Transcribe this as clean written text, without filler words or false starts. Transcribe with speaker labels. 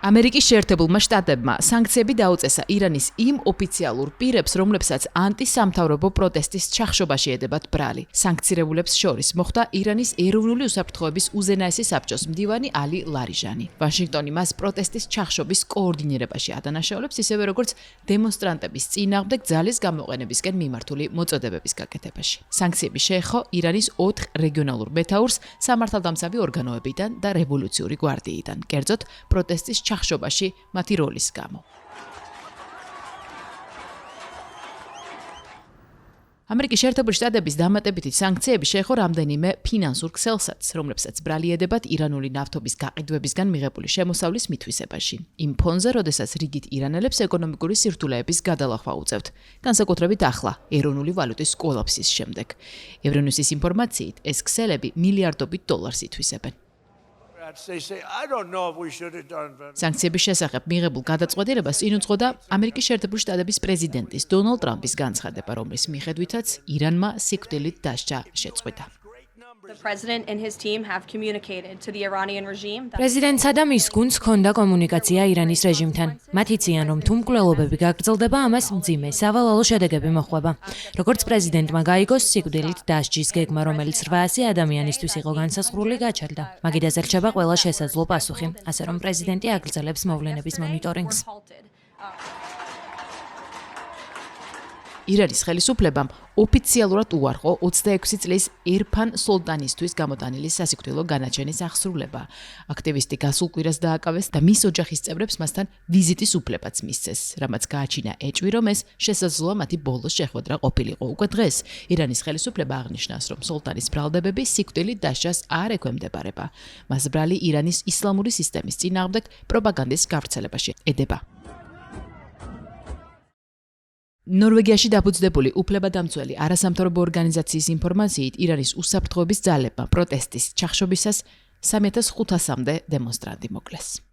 Speaker 1: ამერიკის შეერთებულმა შტატებმა სანქციები დაუწესა ირანის იმ ოფიციალურ პირებს, რომლებსაც ანტისამთავრობო პროტესტის ჩახშობაში ედებათ ბრალი. სანქცირებულებს შორის მოხვდა ირანის ეროვნული უსაფრთხოების უზენაესი საბჭოს მდივანი ალი ლარიჟანი. ვაშინგტონი მას პროტესტის ჩახშობის კოორდინირებაში ადანაშაულებს, ისევე როგორც დემონსტრანტების წინააღმდეგ ძალის გამოყენებისკენ მიმართული მოწოდებების გაკეთებაში. სანქციები შეეხო ირანის 4 რეგიონალურ მეთაურს სამართალდამცავი ორგანოებიდან და რევოლუციური გვარდიიდან, კერძოდ პროტესტის ჩახშობაში მათი როლის გამო. ამერიკის შეერთებული შტატების დამატებითი სანქციები შეეხო რამდენიმე ფინანსურ ქსელსაც, რომლებსაც ბრალი ედებათ ირანული ნავთობის გაყიდვებისგან მიღებული შემოსავლის მითვისებაში. იმ ფონზე, როდესაც რიგით ირანელებს ეკონომიკური სირთულეების გადალახვა უწევთ, განსაკუთრებით ახლა, ეროვნული ვალუტის კოლაფსის შემდეგ. ევრონიუსის ინფორმაციით, ეს ქსელები მილიარდობით დოლარს ითვისებენ. სანქციების შესახებ მიღებულ გადაწყვეტილებას წინ უძღოდა ამერიკის შეერთებული შტატების პრეზიდენტის დონალდ ტრამპის განცხადება, რომლის მიხედვითაც ირანმა სიკვდილით დასჯა შეწყვიტა.
Speaker 2: პრეზიდენტსა და მის გუნდს ჰქონდა კომუნიკაცია ირანის რეჟიმთან. მათ იციან, რომ თუ მკვლელობები გაგრძელდება, ამას მძიმე სავალალო შედეგები მოჰყვება. როგორც პრეზიდენტმა გაიგოს, სიკვდილით დასჯის გეგმა, რომელიც 800 ადამიანისთვის იყო განსაზღვრული, გაჩერდა. მაგიდაზე რჩება ყველა შესაძლო პასუხი, ასე რომ პრეზიდენტი აგრძელებს მოვლენების მონიტორინგს.
Speaker 1: ირანის ხელისუფლებამ ოფიციალურად უარყო 26 წლის ერფან სოლტანისთვის გამოტანილი სასიკვდილო განაჩენის აღსრულება. აქტივისტი გასულ კვირას დააკავეს და მის ოჯახის წევრებს მასთან ვიზიტის უფლებაც მისცეს, რამაც გააჩინა ეჭვი, რომ ეს შესაძლოა მათი ბოლოს შეხვედრა ყოფილიყო. უკვე დღეს ირანის ხელისუფლება აღნიშნავს, რომ სოლტანის ბრალდებები სიკვდილით დასჯას არ ექვემდებარება. მას ბრალი ირანის ისლამური სისტემის წინააღმდეგ პროპაგანდის გავრცელებაში ედება. ნორვეგიაში დაფუძნებული უფლებადამცველი არასამთავრობო ორგანიზაციის ინფორმაციით, ირანის უსაფრთხოების ძალებმა პროტესტის ჩახშობისას 3500-მდე დემონსტრანტი მოკლეს.